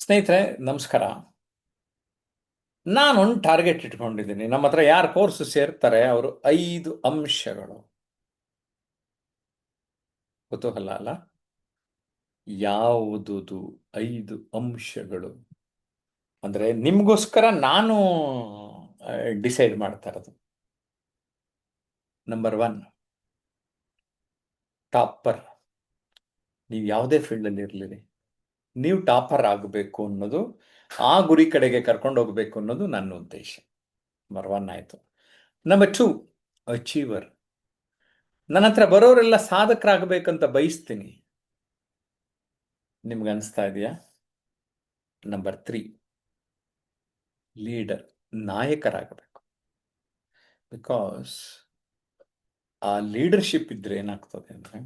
ಸ್ನೇಹಿತರೆ, ನಮಸ್ಕಾರ. ನಾನೊಂದು ಟಾರ್ಗೆಟ್ ಇಟ್ಕೊಂಡಿದ್ದೀನಿ. ನಮ್ಮ ಹತ್ರ ಯಾರು ಕೋರ್ಸ್ ಸೇರ್ತಾರೆ ಅವರು 5 ಅಂಶಗಳು. ಕುತೂಹಲ ಅಲ್ಲ? ಯಾವುದುದು 5 ಅಂಶಗಳು ಅಂದ್ರೆ ನಿಮ್ಗೋಸ್ಕರ ನಾನು ಡಿಸೈಡ್ ಮಾಡ್ತಾ ಇರೋದು. Number 1, topper. ನೀವು ಯಾವುದೇ ಫೀಲ್ಡಲ್ಲಿ ಇರಲಿರಿ, ನೀವು ಟಾಪರ್ ಆಗಬೇಕು ಅನ್ನೋದು, ಆ ಗುರಿ ಕಡೆಗೆ ಕರ್ಕೊಂಡು ಹೋಗ್ಬೇಕು ಅನ್ನೋದು ನನ್ನ ಉದ್ದೇಶ. ನಂಬರ್ 1 ಆಯಿತು. Number 2, achiever. ನನ್ನ ಹತ್ರ ಬರೋರೆಲ್ಲ ಸಾಧಕರಾಗಬೇಕಂತ ಬಯಸ್ತೀನಿ. ನಿಮ್ಗೆ ಅನಿಸ್ತಾ ಇದೆಯಾ? Number 3, leader. ನಾಯಕರಾಗಬೇಕು. ಬಿಕಾಸ್ ಆ ಲೀಡರ್ಶಿಪ್ ಇದ್ರೆ ಏನಾಗ್ತದೆ ಅಂದರೆ,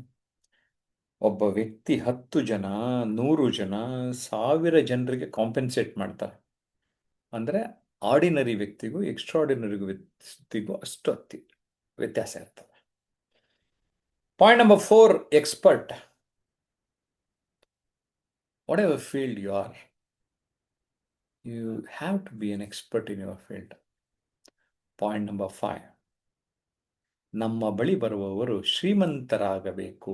ಒಬ್ಬ ವ್ಯಕ್ತಿ 10 ಜನ, 100 ಜನ, 1000 ಜನರಿಗೆ ಕಾಂಪೆನ್ಸೇಟ್ ಮಾಡ್ತಾರೆ. ಅಂದರೆ ಆರ್ಡಿನರಿ ವ್ಯಕ್ತಿಗೂ ಎಕ್ಸ್ಟ್ರಾರ್ಡಿನರಿ ವ್ಯಕ್ತಿಗೂ ಅಷ್ಟು ವ್ಯತ್ಯಾಸ ಇರ್ತದೆ. Point number 4, expert. Whatever field you are, you have to be an expert in your field. Point number 5, ನಮ್ಮ ಬಳಿ ಬರುವವರು ಶ್ರೀಮಂತರಾಗಬೇಕು.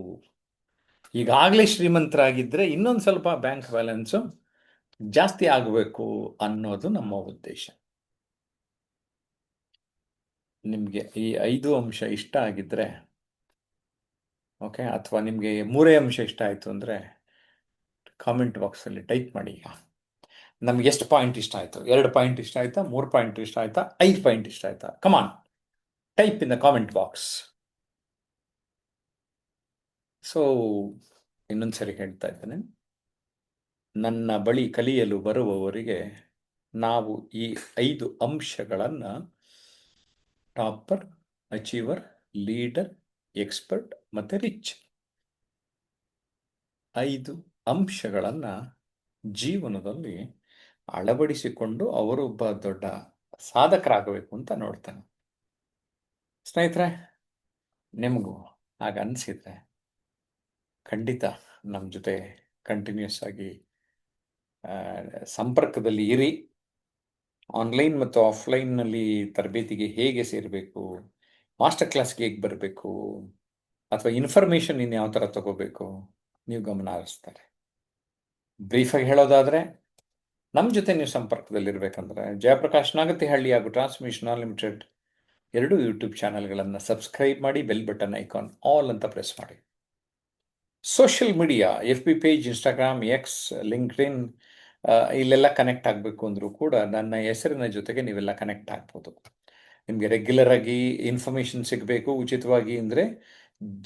ಈಗಾಗಲೇ ಶ್ರೀಮಂತರಾಗಿದ್ದರೆ ಇನ್ನೊಂದು ಸ್ವಲ್ಪ ಬ್ಯಾಂಕ್ ಬ್ಯಾಲೆನ್ಸು ಜಾಸ್ತಿ ಆಗಬೇಕು ಅನ್ನೋದು ನಮ್ಮ ಉದ್ದೇಶ. ನಿಮಗೆ ಈ 5 ಅಂಶ ಇಷ್ಟ ಆಗಿದ್ದರೆ, ಓಕೆ, ಅಥವಾ ನಿಮಗೆ 3 ಅಂಶ ಇಷ್ಟ ಆಯಿತು ಅಂದರೆ ಕಾಮೆಂಟ್ ಬಾಕ್ಸಲ್ಲಿ ಟೈಪ್ ಮಾಡಿ. ನಮ್ಗೆ ಎಷ್ಟು ಪಾಯಿಂಟ್ ಇಷ್ಟ ಆಯಿತು? 2 ಪಾಯಿಂಟ್ ಇಷ್ಟ ಆಯ್ತಾ? 3 ಪಾಯಿಂಟ್ ಇಷ್ಟ ಆಯ್ತಾ? 5 ಪಾಯಿಂಟ್ ಇಷ್ಟ ಆಯ್ತಾ? Come on, type in the comment box. So ಇನ್ನೊಂದ್ಸರಿ ಹೇಳ್ತಾ ಇದ್ದೇನೆ, ನನ್ನ ಬಳಿ ಕಲಿಯಲು ಬರುವವರಿಗೆ ನಾವು ಈ 5 ಅಂಶಗಳನ್ನು, ಟಾಪರ್, ಅಚೀವರ್, ಲೀಡರ್, ಎಕ್ಸ್ಪರ್ಟ್ ಮತ್ತು ರಿಚ್, 5 ಅಂಶಗಳನ್ನು ಜೀವನದಲ್ಲಿ ಅಳವಡಿಸಿಕೊಂಡು ಅವರೊಬ್ಬ ದೊಡ್ಡ ಸಾಧಕರಾಗಬೇಕು ಅಂತ ನೋಡ್ತಾನೆ. ಸ್ನೇಹಿತರೆ, ನಿಮಗೂ ಹಾಗ ಅನಿಸಿದ್ರೆ ಖಂಡಿತ ನಮ್ಮ ಜೊತೆ ಕಂಟಿನ್ಯೂಸ್ ಆಗಿ ಸಂಪರ್ಕದಲ್ಲಿ ಇರಿ. ಆನ್ಲೈನ್ ಮತ್ತು ಆಫ್ಲೈನ್ನಲ್ಲಿ ತರಬೇತಿಗೆ ಹೇಗೆ ಸೇರಬೇಕು, ಮಾಸ್ಟರ್ ಕ್ಲಾಸ್ಗೆ ಹೇಗೆ ಬರಬೇಕು, ಅಥವಾ ಇನ್ಫಾರ್ಮೇಷನ್ ಇನ್ಯಾವ ಥರ ತಗೋಬೇಕು, ನೀವು ಗಮನ ಹರಿಸ್ತಾರೆ. ಬ್ರೀಫಾಗಿ ಹೇಳೋದಾದರೆ, ನಮ್ಮ ಜೊತೆ ನೀವು ಸಂಪರ್ಕದಲ್ಲಿರಬೇಕಂದ್ರೆ ಜಯಪ್ರಕಾಶ್ ನಾಗತಿಹಳ್ಳಿ ಹಾಗೂ ಟ್ರಾನ್ಸ್ಮಿಷನ್ ಅನ್ಲಿಮಿಟೆಡ್ 2 ಯೂಟ್ಯೂಬ್ ಚಾನಲ್ಗಳನ್ನು ಸಬ್ಸ್ಕ್ರೈಬ್ ಮಾಡಿ, ಬೆಲ್ ಬಟನ್ ಐಕಾನ್ ಆಲ್ ಅಂತ ಪ್ರೆಸ್ ಮಾಡಿ. Social media, FB page, Instagram, X, LinkedIn, ಇಲ್ಲೆಲ್ಲ ಕನೆಕ್ಟ್ ಆಗಬೇಕು ಅಂದರೂ ಕೂಡ ನನ್ನ ಹೆಸರಿನ ಜೊತೆಗೆ ನೀವೆಲ್ಲ ಕನೆಕ್ಟ್ ಆಗ್ಬೋದು. ನಿಮಗೆ ರೆಗ್ಯುಲರ್ ಆಗಿ ಇನ್ಫಾರ್ಮೇಷನ್ ಸಿಗಬೇಕು ಉಚಿತವಾಗಿ ಅಂದರೆ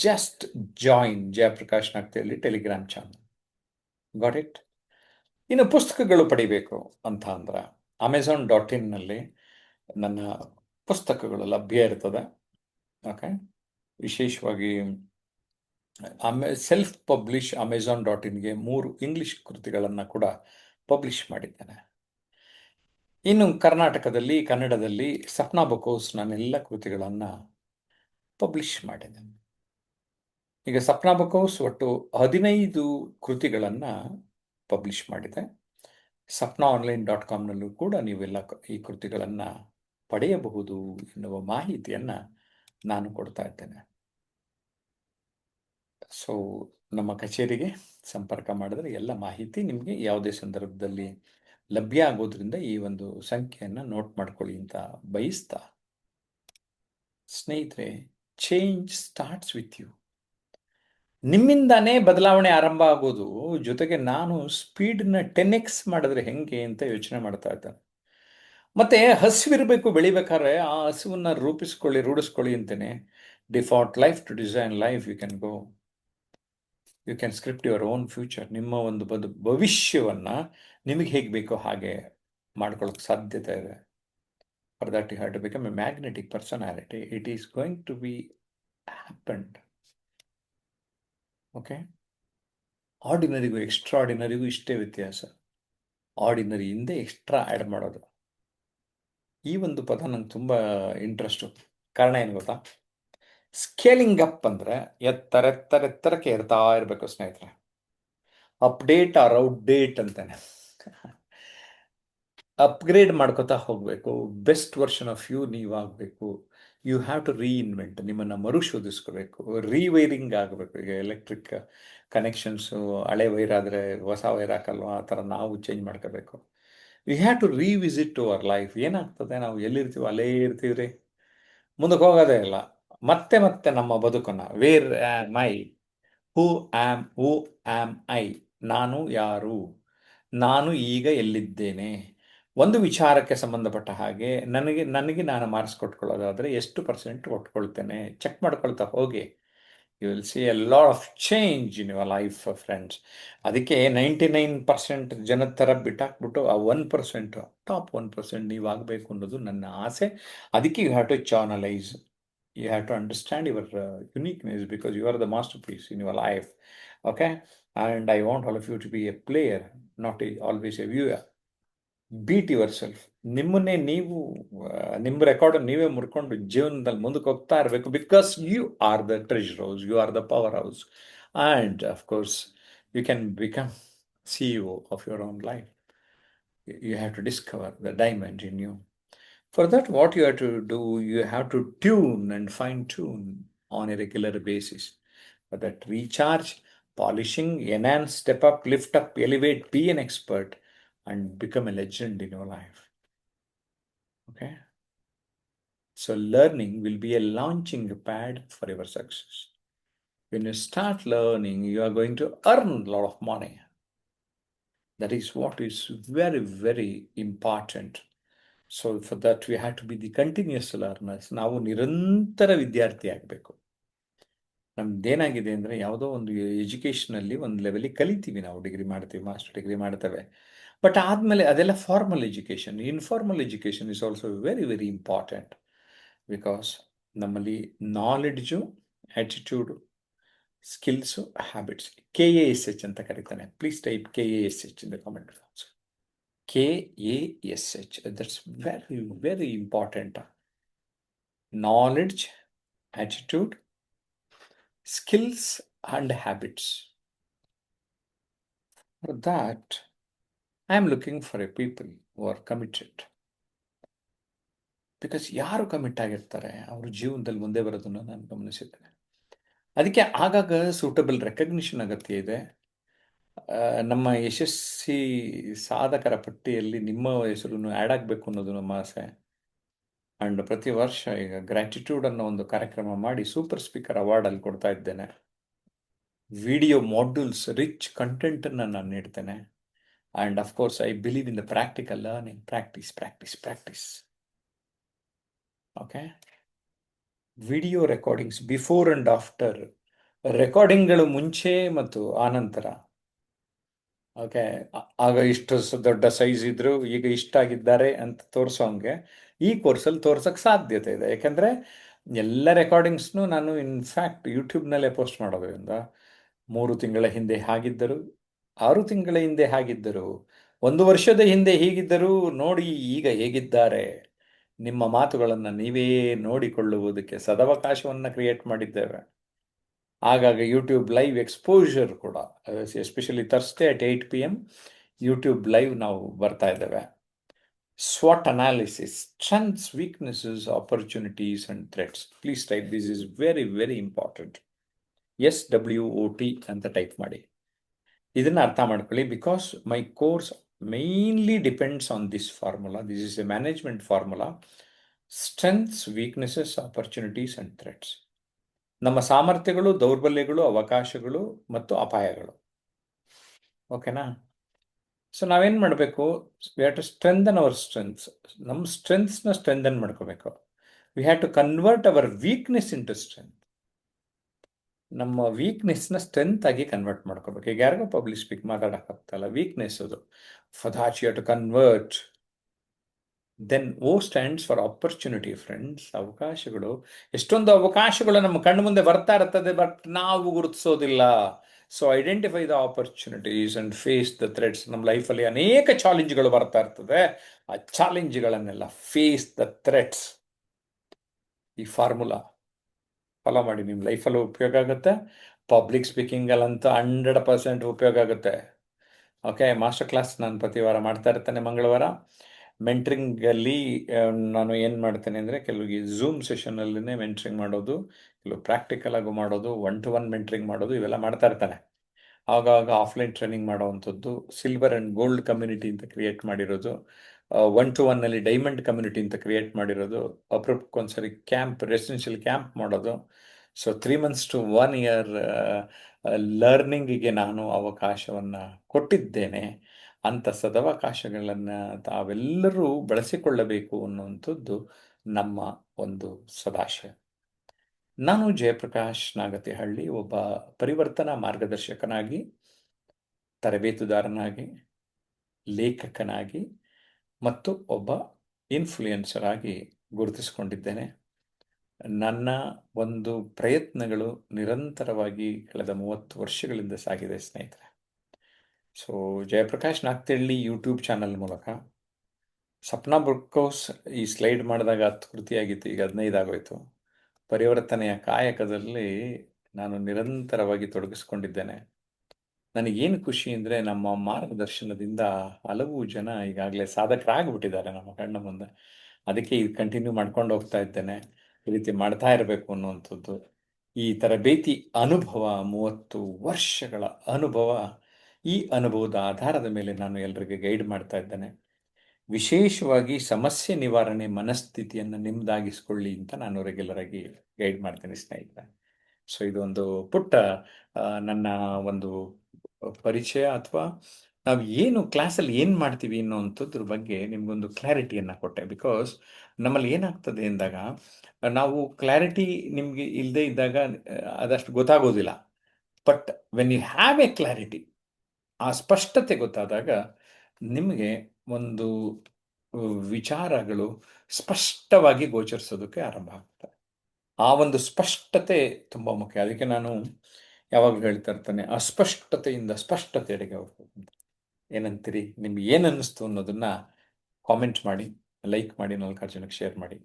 just join Jayaprakash Nagathihalli Telegram channel. Got it? ಇನ್ನು ಪುಸ್ತಕಗಳು ಪಡಿಬೇಕು ಅಂತ ಅಂದ್ರೆ Amazon.in ನನ್ನ ಪುಸ್ತಕಗಳು ಲಭ್ಯ ಇರ್ತದೆ. ಓಕೆ, ವಿಶೇಷವಾಗಿ ಸೆಲ್ಫ್ ಪಬ್ಲಿಷ್ Amazon.inಗೆ 3 ಇಂಗ್ಲಿಷ್ ಕೃತಿಗಳನ್ನು ಕೂಡ ಪಬ್ಲಿಷ್ ಮಾಡಿದ್ದೇನೆ. ಇನ್ನು ಕರ್ನಾಟಕದಲ್ಲಿ, ಕನ್ನಡದಲ್ಲಿ ಸಪ್ನಾ ಬಕೋಸ್ ನನ್ನೆಲ್ಲ ಕೃತಿಗಳನ್ನು ಪಬ್ಲಿಷ್ ಮಾಡಿದ್ದೇನೆ. ಈಗ ಸಪ್ನಾ ಬಕೋಸ್ ಒಟ್ಟು 15 ಕೃತಿಗಳನ್ನು ಪಬ್ಲಿಷ್ ಮಾಡಿದೆ. sapnaonline.com ಕೂಡ ನೀವೆಲ್ಲ ಈ ಕೃತಿಗಳನ್ನು ಪಡೆಯಬಹುದು ಎನ್ನುವ ಮಾಹಿತಿಯನ್ನು ನಾನು ಕೊಡ್ತಾ ಇದ್ದೇನೆ. ಸೊ ನಮ್ಮ ಕಚೇರಿಗೆ ಸಂಪರ್ಕ ಮಾಡಿದ್ರೆ ಎಲ್ಲ ಮಾಹಿತಿ ನಿಮಗೆ ಯಾವುದೇ ಸಂದರ್ಭದಲ್ಲಿ ಲಭ್ಯ ಆಗೋದ್ರಿಂದ ಈ ಒಂದು ಸಂಖ್ಯೆಯನ್ನು ನೋಟ್ ಮಾಡ್ಕೊಳ್ಳಿ ಅಂತ ಬಯಸ್ತಾ, ಸ್ನೇಹಿತರೆ, ಚೇಂಜ್ ಸ್ಟಾರ್ಟ್ಸ್ ವಿತ್ ಯು. ನಿಮ್ಮಿಂದಾನೇ ಬದಲಾವಣೆ ಆರಂಭ ಆಗೋದು. ಜೊತೆಗೆ ನಾನು ಸ್ಪೀಡನ್ನ 10x ಮಾಡಿದ್ರೆ ಹೆಂಗೆ ಅಂತ ಯೋಚನೆ ಮಾಡ್ತಾ ಇದ್ದೇನೆ. ಮತ್ತೆ ಹಸಿವಿರಬೇಕು ಬೆಳಿಬೇಕಾದ್ರೆ, ಆ ಹಸಿವನ್ನ ರೂಢಿಸ್ಕೊಳ್ಳಿ ಅಂತೇನೆ. Default life to design life you can go. You can script your own future. ನಿಮ್ಮ ಒಂದು ಭವಿಷ್ಯವನ್ನು ನಿಮಗೆ ಹೇಗೆ ಬೇಕೋ ಹಾಗೆ ಮಾಡ್ಕೊಳ್ಳೋಕೆ ಸಾಧ್ಯತೆ ಇದೆ. For that you have to become a magnetic personality. It is going to be happened. Okay, ಆರ್ಡಿನರಿಗೂ ಎಕ್ಸ್ಟ್ರಾರ್ಡಿನರಿಗೂ ಇಷ್ಟೇ ವ್ಯತ್ಯಾಸ. ಆರ್ಡಿನರಿಯಿಂದ ಎಕ್ಸ್ಟ್ರಾ ಆ್ಯಡ್ ಮಾಡೋದು. ಈ ಒಂದು ಪದ ನಂಗೆ ತುಂಬ ಇಂಟ್ರೆಸ್ಟು. ಕಾರಣ ಏನು ಗೊತ್ತಾ? ಸ್ಕೇಲಿಂಗ್ ಅಪ್ ಅಂದರೆ ಎತ್ತರಕ್ಕೆ ಏರ್ತಾ ಇರಬೇಕು ಸ್ನೇಹಿತರೆ. ಅಪ್ಡೇಟ್ ಆರ್ ಔಟ್ಡೇಟ್ ಅಂತಾನೆ. ಅಪ್ಗ್ರೇಡ್ ಮಾಡ್ಕೋತಾ ಹೋಗಬೇಕು. ಬೆಸ್ಟ್ ವರ್ಷನ್ ಆಫ್ ಯು ನೀವಾಗಬೇಕು. ಯು ಹ್ಯಾವ್ ಟು ರೀಇನ್ವೆಂಟ್, ನಿಮ್ಮನ್ನು ಮರುಶೋಧಿಸ್ಕೋಬೇಕು, ರೀವೈರಿಂಗ್ ಆಗಬೇಕು. ಈಗ ಎಲೆಕ್ಟ್ರಿಕ್ ಕನೆಕ್ಷನ್ಸು ಹಳೆ ವೈರ್ ಆದರೆ ಹೊಸ ವೈರ್ ಹಾಕಲ್ವ, ಆ ಥರ ನಾವು ಚೇಂಜ್ ಮಾಡ್ಕೋಬೇಕು. We have to revisit our life. ಏನಾಗ್ತದೆ, ನಾವು ಎಲ್ಲಿರ್ತೀವೋ ಅಲ್ಲೇ ಇರ್ತೀವಿ ರೀ, ಮುಂದಕ್ಕೆ ಹೋಗೋದೇ ಇಲ್ಲ. ಮತ್ತೆ ಮತ್ತೆ ನಮ್ಮ ಬದುಕನ್ನು where am I, who am I, ನಾನು ಯಾರು, ನಾನು ಈಗ ಎಲ್ಲಿದ್ದೇನೆ. ಒಂದು ವಿಚಾರಕ್ಕೆ ಸಂಬಂಧಪಟ್ಟ ಹಾಗೆ ನನಗೆ ನನಗೆ ನಾನು ಮಾರ್ಕ್ಸ್ ಕೊಟ್ಕೊಳ್ಳೋದಾದರೆ ಎಷ್ಟು ಪರ್ಸೆಂಟ್ ಕೊಟ್ಕೊಳ್ತೇನೆ, ಚೆಕ್ ಮಾಡ್ಕೊಳ್ತಾ ಹೋಗಿ. You will see a lot of change in your life friends. ಅದಕ್ಕೆ 99% ಜನದ ಥರ ಬಿಟ್ಟಾಕ್ಬಿಟ್ಟು ಆ 1%, ಟಾಪ್ 1% ನೀವು ಆಗಬೇಕು ಅನ್ನೋದು ನನ್ನ ಆಸೆ. ಅದಕ್ಕೆ you have to channelise, you have to understand your uniqueness, because you are the masterpiece in your life. Okay, and I want all of you to be a player, not always a viewer. Beat yourself. ನಿಮ್ಮನ್ನೇ ನೀವು, ನಿಮ್ಮ record ನೀವೇ ಮುರ್ಕೊಂಡು ಜೀವನದಲ್ಲಿ ಮುಂದಕ್ಕೆ ಹೋಗ್ತಾ ಇರಬೇಕು. Because you are the treasure house, you are the power house, and of course you can become CEO of your own life. You have to discover the diamond in you. For that, what you have to do, you have to tune and fine tune on a regular basis. For that, recharge, polishing, enhance, step up, lift up, elevate, be an expert, and become a legend in your life. Okay? So, learning will be a launching pad for your success. When you start learning, you are going to earn a lot of money. That is what is very, very important. So for that we have to be the continuous learners. ನಾವು ನಿರಂತರ ವಿದ್ಯಾರ್ಥಿ ಆಗಬೇಕು. ನಮ್ದೇನಾಗಿದೆ ಅಂದರೆ, ಯಾವುದೋ ಒಂದು ಎಜುಕೇಷನಲ್ಲಿ ಒಂದು ಲೆವೆಲಿಗೆ ಕಲಿತೀವಿ, ನಾವು ಡಿಗ್ರಿ ಮಾಡ್ತೀವಿ, ಮಾಸ್ಟರ್ ಡಿಗ್ರಿ ಮಾಡ್ತೇವೆ, ಬಟ್ ಆದಮೇಲೆ ಅದೆಲ್ಲ formal education. Informal education is also very very important, because ನಮ್ಮಲ್ಲಿ knowledge, attitude, skills, habits, KASH ಅಂತ ಕರೀತಾನೆ. Please type KASH in the comment box. KASH, that's very, very important. Knowledge, attitude, skills, and habits. For that, I am looking for a people who are committed. Because ಯಾರು commit ಆಗಿರ್ತಾರೆ ಅವರು ಜೀವನದಲ್ಲಿ ಮುಂದೆ ಬರೋದನ್ನು ನಾನು ಗಮನಿಸಿದ್ದೇನೆ. ಅದಕ್ಕೆ ಆಗಾಗ ಸೂಟಬಲ್ ರೆಕಗ್ನಿಷನ್ ಅಗತ್ಯ ಇದೆ. ನಮ್ಮ ಯಶಸ್ವಿ ಸಾಧಕರ ಪಟ್ಟಿಯಲ್ಲಿ ನಿಮ್ಮ ಹೆಸರನ್ನು ಆ್ಯಡ್ ಆಗಬೇಕು ಅನ್ನೋದು ನಮ್ಮ ಆಸೆ. ಆ್ಯಂಡ್ ಪ್ರತಿ ವರ್ಷ ಈಗ ಗ್ರ್ಯಾಟಿಟ್ಯೂಡ್ ಅನ್ನೋ ಒಂದು ಕಾರ್ಯಕ್ರಮ ಮಾಡಿ ಸೂಪರ್ ಸ್ಪೀಕರ್ ಅವಾರ್ಡಲ್ಲಿ ಕೊಡ್ತಾ ಇದ್ದೇನೆ. ವಿಡಿಯೋ ಮಾಡ್ಯೂಲ್ಸ್, ರಿಚ್ ಕಂಟೆಂಟನ್ನು ನಾನು ನೀಡ್ತೇನೆ. And of course I believe in the practical learning. Practice. Okay, video recordings before and after, ರೆಕಾರ್ಡಿಂಗ್ಗಳು ಮುಂಚೆ ಮತ್ತು ಆನಂತರ. ಓಕೆ, ಆಗ ಇಷ್ಟು ದೊಡ್ಡ ಸೈಜ್ ಇದ್ರು, ಈಗ ಇಷ್ಟಾಗಿದ್ದಾರೆ ಅಂತ ತೋರಿಸೋಂಗೆ ಈ ಕೋರ್ಸಲ್ಲಿ ತೋರ್ಸೋಕ್ಕೆ ಸಾಧ್ಯತೆ ಇದೆ. ಯಾಕೆಂದರೆ ಎಲ್ಲ ರೆಕಾರ್ಡಿಂಗ್ಸ್ನು ನಾನು ಇನ್ಫ್ಯಾಕ್ಟ್ ಯೂಟ್ಯೂಬ್ನಲ್ಲೇ ಪೋಸ್ಟ್ ಮಾಡೋದ್ರಿಂದ 3 ತಿಂಗಳ ಹಿಂದೆ ಹಾಗಿದ್ದರು, 6 ತಿಂಗಳ ಹಿಂದೆ ಹಾಗಿದ್ದರು, 1 ವರ್ಷದ ಹಿಂದೆ ಹೀಗಿದ್ದರು, ನೋಡಿ ಈಗ ಹೇಗಿದ್ದಾರೆ. ನಿಮ್ಮ ಮಾತುಗಳನ್ನು ನೀವೇ ನೋಡಿಕೊಳ್ಳುವುದಕ್ಕೆ ಸದವಕಾಶವನ್ನು ಕ್ರಿಯೇಟ್ ಮಾಡಿದ್ದೇವೆ. ಆಗಾಗ ಯೂಟ್ಯೂಬ್ ಲೈವ್ ಎಕ್ಸ್ಪೋಜರ್ ಕೂಡ, especially Thursday at 8 PM YouTube live ನಾವು ಬರ್ತಾ ಇದ್ದೇವೆ. SWOT analysis, strengths, weaknesses, opportunities, and threats. Please type, this is very, very important. SWOT ಅಂತ ಟೈಪ್ ಮಾಡಿ. ಇದನ್ನು ಅರ್ಥ ಮಾಡ್ಕೊಳ್ಳಿ, because my course mainly depends on this formula. This is a management formula. Strengths, weaknesses, opportunities, and threats. ನಮ್ಮ ಸಾಮರ್ಥ್ಯಗಳು, ದೌರ್ಬಲ್ಯಗಳು, ಅವಕಾಶಗಳು ಮತ್ತು ಅಪಾಯಗಳು. ಓಕೆನಾ? ಸೊ ನಾವೇನು ಮಾಡಬೇಕು? We have to strengthen our strengths. ನಮ್ಮ ಸ್ಟ್ರೆಂತ್ಸ್ನ ಸ್ಟ್ರೆಂಥನ್ ಮಾಡ್ಕೋಬೇಕು. We have to convert our weakness into strength. ನಮ್ಮ ವೀಕ್ನೆಸ್ನ ಸ್ಟ್ರೆಂತ್ ಆಗಿ ಕನ್ವರ್ಟ್ ಮಾಡ್ಕೋಬೇಕು. ಈಗ ಯಾರಿಗೋ ಪಬ್ಲಿಕ್ ಸ್ಪೀಕ್ ಮಾತಾಡೋಕ್ಕಾಗ್ತಲ್ಲ, ವೀಕ್ನೆಸ್ ಅದು. For that you have to convert. Then O stands for opportunity friends. ಅವಕಾಶಗಳು, ಎಷ್ಟೊಂದು ಅವಕಾಶಗಳು ನಮ್ಮ ಕಣ್ಣು ಮುಂದೆ ಬರ್ತಾ ಇರ್ತದೆ, ಬಟ್ ನಾವು ಗುರುತಿಸೋದಿಲ್ಲ. So identify the opportunities and face the threats. ನಮ್ಮ ಲೈಫಲ್ಲಿ ಅನೇಕ ಚಾಲೆಂಜ್ಗಳು ಬರ್ತಾ ಇರ್ತದೆ. ಆ ಚಾಲೆಂಜ್ಗಳನ್ನೆಲ್ಲ ಫೇಸ್ ದ ಥ್ರೆಟ್ಸ್. ಈ ಫಾರ್ಮುಲಾ ಫಾಲೋ ಮಾಡಿ, ನಿಮ್ಮ ಲೈಫಲ್ಲೂ ಉಪಯೋಗ ಆಗುತ್ತೆ. ಪಬ್ಲಿಕ್ ಸ್ಪೀಕಿಂಗಲ್ಲಂತೂ 100% ಉಪಯೋಗ ಆಗುತ್ತೆ. ಓಕೆ, ಮಾಸ್ಟರ್ ಕ್ಲಾಸ್ ನಾನು ಪ್ರತಿ ವಾರ ಮಾಡ್ತಾ ಇರ್ತೇನೆ ಮಂಗಳವಾರ. ಮೆಂಟ್ರಿಂಗಲ್ಲಿ ನಾನು ಏನು ಮಾಡ್ತೇನೆ ಅಂದರೆ, ಕೆಲವರಿಗೆ ಝೂಮ್ ಸೆಷನಲ್ಲೇ ಮೆಂಟ್ರಿಂಗ್ ಮಾಡೋದು, ಕೆಲವು ಪ್ರಾಕ್ಟಿಕಲ್ ಆಗು ಮಾಡೋದು, 1-to-1 ಮೆಂಟ್ರಿಂಗ್ ಮಾಡೋದು, ಇವೆಲ್ಲ ಮಾಡ್ತಾ ಇರ್ತಾನೆ. ಆವಾಗ ಆಫ್ಲೈನ್ ಟ್ರೈನಿಂಗ್ ಮಾಡೋವಂಥದ್ದು, ಸಿಲ್ವರ್ ಆ್ಯಂಡ್ ಗೋಲ್ಡ್ ಕಮ್ಯುನಿಟಿ ಅಂತ ಕ್ರಿಯೇಟ್ ಮಾಡಿರೋದು, 1-to-1ನಲ್ಲಿ ಡೈಮಂಡ್ ಕಮ್ಯುನಿಟಿ ಅಂತ ಕ್ರಿಯೇಟ್ ಮಾಡಿರೋದು, ಅಪರೂಪಕ್ಕೊಂದ್ಸರಿ ಕ್ಯಾಂಪ್, ರೆಸಿಡೆನ್ಷಿಯಲ್ ಕ್ಯಾಂಪ್ ಮಾಡೋದು. ಸೊ 3 months to 1 year ಲರ್ನಿಂಗಿಗೆ ನಾನು ಅವಕಾಶವನ್ನು ಕೊಟ್ಟಿದ್ದೇನೆ. ಅಂಥ ಸದವಕಾಶಗಳನ್ನು ತಾವೆಲ್ಲರೂ ಬಳಸಿಕೊಳ್ಳಬೇಕು ಅನ್ನುವಂಥದ್ದು ನಮ್ಮ ಒಂದು ಸದಾಶಯ. ನಾನು ಜಯಪ್ರಕಾಶ್ ನಾಗತಿಹಳ್ಳಿ, ಒಬ್ಬ ಪರಿವರ್ತನಾ ಮಾರ್ಗದರ್ಶಕನಾಗಿ, ತರಬೇತುದಾರನಾಗಿ, ಲೇಖಕನಾಗಿ ಮತ್ತು ಒಬ್ಬ ಇನ್ಫ್ಲೂಯೆನ್ಸರ್ ಆಗಿ ಗುರುತಿಸಿಕೊಂಡಿದ್ದೇನೆ. ನನ್ನ ಒಂದು ಪ್ರಯತ್ನಗಳು ನಿರಂತರವಾಗಿ ಕಳೆದ 30 ವರ್ಷಗಳಿಂದ ಸಾಗಿದೆ ಸ್ನೇಹಿತರೆ. So Jayaprakash Nagathihalli YouTube channel ಮೂಲಕ, ಸಪ್ನಾ ಬುಕ್ಹೌಸ್ ಈ ಸ್ಲೈಡ್ ಮಾಡಿದಾಗ 10 ಕೃತಿಯಾಗಿತ್ತು, ಈಗ 15 ಆಗೋಯ್ತು. ಪರಿವರ್ತನೆಯ ಕಾಯಕದಲ್ಲಿ ನಾನು ನಿರಂತರವಾಗಿ ತೊಡಗಿಸ್ಕೊಂಡಿದ್ದೇನೆ. ನನಗೇನು ಖುಷಿ ಅಂದರೆ, ನಮ್ಮ ಮಾರ್ಗದರ್ಶನದಿಂದ ಹಲವು ಜನ ಈಗಾಗಲೇ ಸಾಧಕರಾಗ್ಬಿಟ್ಟಿದ್ದಾರೆ ನಮ್ಮ ಕಣ್ಣ ಮುಂದೆ. ಅದಕ್ಕೆ ಇದು ಕಂಟಿನ್ಯೂ ಮಾಡ್ಕೊಂಡು ಹೋಗ್ತಾ ಇದ್ದೇನೆ. ಈ ರೀತಿ ಮಾಡ್ತಾ ಇರಬೇಕು ಅನ್ನುವಂಥದ್ದು. ಈ ತರಬೇತಿ ಅನುಭವ, 30 ವರ್ಷಗಳ ಅನುಭವ, ಈ ಅನುಭವದ ಆಧಾರದ ಮೇಲೆ ನಾನು ಎಲ್ಲರಿಗೆ ಗೈಡ್ ಮಾಡ್ತಾ ಇದ್ದೇನೆ. ವಿಶೇಷವಾಗಿ ಸಮಸ್ಯೆ ನಿವಾರಣೆ ಮನಸ್ಥಿತಿಯನ್ನು ನಿಮ್ಮದಾಗಿಸ್ಕೊಳ್ಳಿ ಅಂತ ನಾನು ರೆಗ್ಯುಲರ್ ಆಗಿ ಗೈಡ್ ಮಾಡ್ತೀನಿ ಸ್ನೇಹಿತರೆ. ಸೊ ಇದೊಂದು ಪುಟ್ಟ ನನ್ನ ಒಂದು ಪರಿಚಯ, ಅಥವಾ ನಾವು ಏನು ಕ್ಲಾಸಲ್ಲಿ ಏನು ಮಾಡ್ತೀವಿ ಅನ್ನೋವಂಥದ್ರ ಬಗ್ಗೆ ನಿಮಗೊಂದು ಕ್ಲಾರಿಟಿಯನ್ನು ಕೊಟ್ಟೆ. ಬಿಕಾಸ್ ನಮ್ಮಲ್ಲಿ ಏನಾಗ್ತದೆ ಅಂದಾಗ, ನಾವು ಕ್ಲಾರಿಟಿ ನಿಮಗೆ ಇಲ್ಲದೆ ಇದ್ದಾಗ ಅದಷ್ಟು ಗೊತ್ತಾಗೋದಿಲ್ಲ. But when you have a clarity, ಆ ಸ್ಪಷ್ಟತೆ ಗೊತ್ತಾದಾಗ ನಿಮಗೆ ಒಂದು ವಿಚಾರಗಳು ಸ್ಪಷ್ಟವಾಗಿ ಗೋಚರಿಸೋದಕ್ಕೆ ಆರಂಭ ಆಗ್ತದೆ. ಆ ಒಂದು ಸ್ಪಷ್ಟತೆ ತುಂಬ ಮುಖ್ಯ. ಅದಕ್ಕೆ ನಾನು ಯಾವಾಗಲೂ ಹೇಳ್ತಾ ಇರ್ತಾನೆ, ಅಸ್ಪಷ್ಟತೆಯಿಂದ ಸ್ಪಷ್ಟತೆಯಡೆಗೆ ಹೋಗ್ಬೇಕು. ಏನಂತೀರಿ? ನಿಮ್ಗೆ ಏನು ಅನ್ನಿಸ್ತು ಅನ್ನೋದನ್ನ ಕಾಮೆಂಟ್ ಮಾಡಿ, ಲೈಕ್ ಮಾಡಿ, 4 ಜನಕ್ಕೆ ಶೇರ್ ಮಾಡಿ.